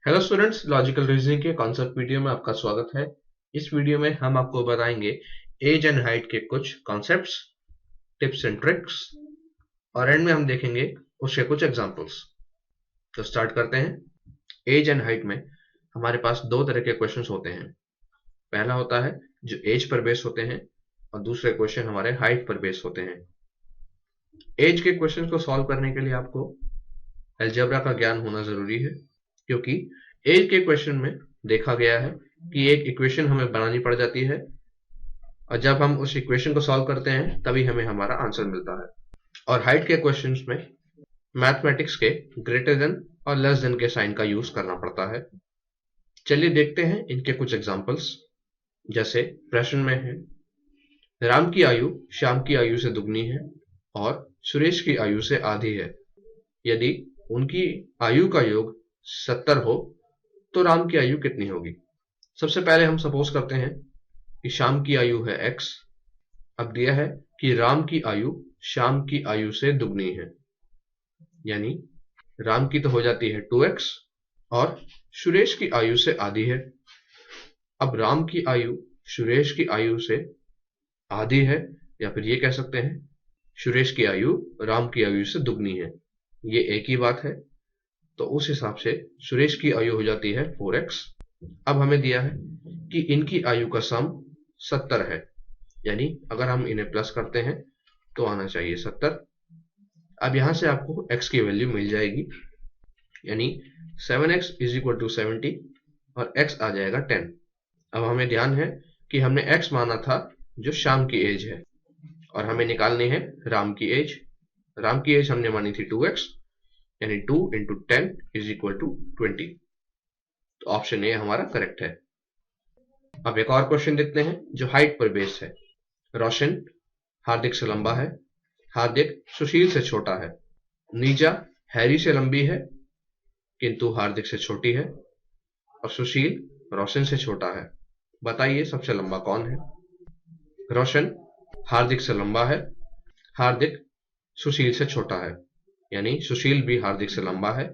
Hello students, logical reasoning के concept video में आपका स्वागत है। इस वीडियो में हम आपको बताएंगे एज एंड हाइट के कुछ कॉन्सेप्ट्स, टिप्स एंड ट्रिक्स और एंड में हम देखेंगे उसके कुछ एग्जांपल्स। तो स्टार्ट करते हैं। एज एंड हाइट में हमारे पास दो तरह के क्वेश्चंस होते हैं। पहला होता है जो एज पर बेस होते हैं और दूसरे क्वेश्चन हमारे हाइट पर बेस होते हैं। एज के क्वेश्चन को सॉल्व करने के लिए आपको अलजेब्रा का ज्ञान होना जरूरी है, क्योंकि एज के क्वेश्चन में देखा गया है कि एक इक्वेशन हमें बनानी पड़ जाती है और जब हम उस इक्वेशन को सॉल्व करते हैं तभी हमें हमारा आंसर मिलता है। और हाइट के क्वेश्चंस में मैथमेटिक्स के ग्रेटर देन और लेस देन के साइन का यूज करना पड़ता है। चलिए देखते हैं इनके कुछ एग्जांपल्स। जैसे प्रश्न में है, राम की आयु श्याम की आयु से दुगनी है और सुरेश की आयु से आधी है। यदि उनकी आयु का योग 70 हो तो राम की आयु कितनी होगी। सबसे पहले हम सपोज करते हैं कि श्याम की आयु है x। अब दिया है कि राम की आयु श्याम की आयु से दुगनी है, यानी राम की तो हो जाती है 2x और सुरेश की आयु से आधी है। अब राम की आयु सुरेश की आयु से आधी है, या फिर ये कह सकते हैं सुरेश की आयु राम की आयु से दुगनी है। ये एक ही बात है, तो उस हिसाब से सुरेश की आयु हो जाती है 4x। अब हमें दिया है कि इनकी आयु का सम 70 है, यानी अगर हम इन्हें प्लस करते हैं तो आना चाहिए 70। अब यहां से आपको x की वैल्यू मिल जाएगी, यानी 7x इज इक्वल टू 70 और x आ जाएगा 10। अब हमें ध्यान है कि हमने x माना था जो श्याम की एज है और हमें निकालनी है राम की एज। राम की एज हमने मानी थी 2x, यानी 2 इंटू 10 इज इक्वल टू 20। तो ऑप्शन ए हमारा करेक्ट है। अब एक और क्वेश्चन देखते हैं जो हाइट पर बेस्ड है। रोशन हार्दिक से लंबा है, हार्दिक सुशील से छोटा है। नीजा हैरी से लंबी है किंतु हार्दिक से छोटी है और सुशील रोशन से छोटा है। बताइए सबसे लंबा कौन है। रोशन हार्दिक से लंबा है, हार्दिक सुशील से छोटा है, यानी सुशील भी हार्दिक से लंबा है,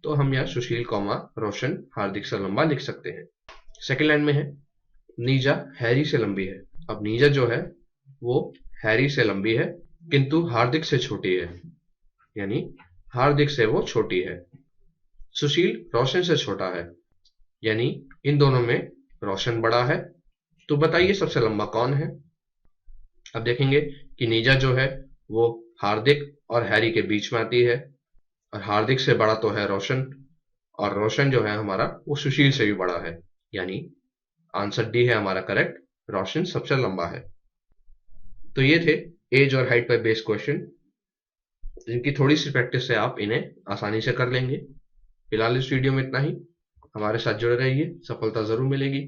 तो हम यहाँ सुशील कॉमा रोशन हार्दिक से लंबा लिख सकते हैं। सेकेंड लाइन में है, नीजा हैरी से लंबी है। अब नीजा जो है वो हैरी से लंबी है किंतु हार्दिक से छोटी है, यानी हार्दिक से वो छोटी है। सुशील रोशन से छोटा है, यानी इन दोनों में रोशन बड़ा है। तो बताइए सबसे लंबा कौन है। अब देखेंगे कि नीजा जो है वो हार्दिक और हैरी के बीच में आती है और हार्दिक से बड़ा तो है रोशन, और रोशन जो है हमारा वो सुशील से भी बड़ा है, यानी आंसर डी है हमारा करेक्ट, रोशन सबसे लंबा है। तो ये थे एज और हाइट पर बेस्ड क्वेश्चन। इनकी थोड़ी सी प्रैक्टिस से आप इन्हें आसानी से कर लेंगे। फिलहाल इस वीडियो में इतना ही। हमारे साथ जुड़े रहिए, सफलता जरूर मिलेगी।